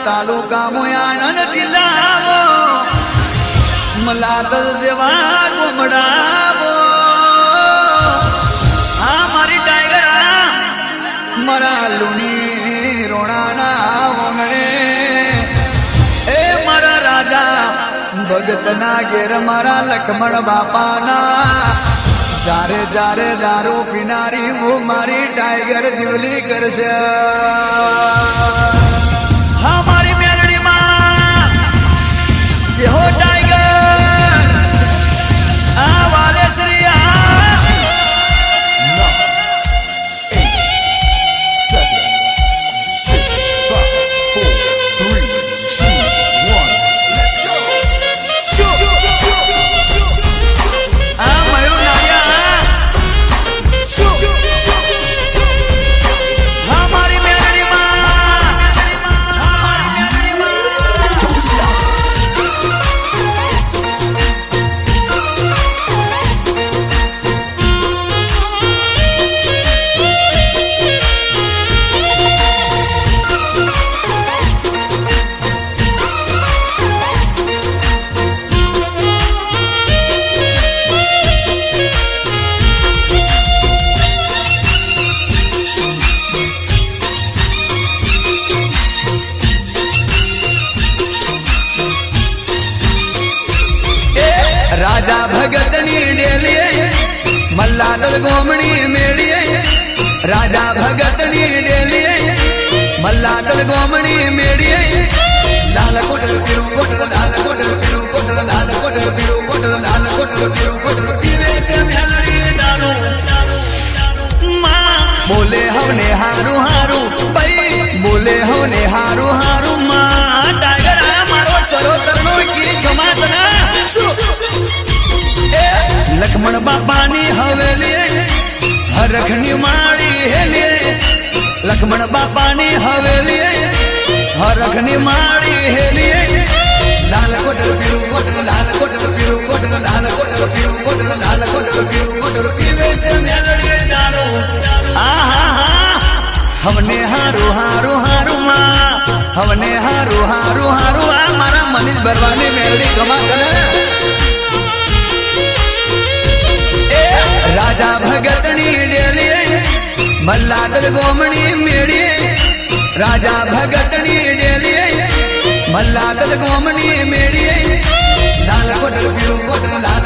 તાલુકા મોયાણન જિલ્લાવો મલાદલ જેવા ગોમડાવો આ મારી ટાઈગર મારા લુણી રોણાના વંગણે એ મારા રાજા ભગતના ઘેર મારા લક્ષ્મણ બાપાના જારે જારે દારૂ પીનારી હું મારી ટાઈગર જીવલી કરશે હા મારી મેલડીમાં જેહો ટાઈગર આ વાલેશ્રી રાજા ભગતની ડેલીએ મલ્લાદલ ગોમણી મેળીએ રાજા ભગતની ડેલીએ મલ્લાદલ ગોમણી મેળીએ લાલ કોટર પીરું કોટર લાલ કોટર પીરું કોટર લાલ કોટર પીરું કોટર લાલ કોટર પીરું કોટર પીવે છે મેલડી દારૂ માં બોલે હવને હારું હારું ભાઈ બોલે હવને હારું હારું માં ટાઈગર આ મારો ચરોતરનો કી જમાતના લક્ષ્મણ બાપાની હવેલી હરખની માળી હેલી લક્ષ્મણ બાપાની હવેલી હરખની માળી હેલી લાલ કોટર પીરું કોટર લાલ કોટર પીરું કોટર લાલ કોટર પીરું કોટર લાલ કોટર પીરું કોટર પીવે છે મેલડી દારૂ આહા હમને હારું હારું હારું માં હમને હારું હારું હારું આ મારા મનીષ બરવાની મેલડી ગમા કરે રાજા ભગતની ડેલીએ મલ્લાદલ ગોમણી મેળીએ રાજા ભગતની ડેલીએ મલ્લાદલ ગોમણી મેળીએ લાલ કોટર પીરું કોટર લાલ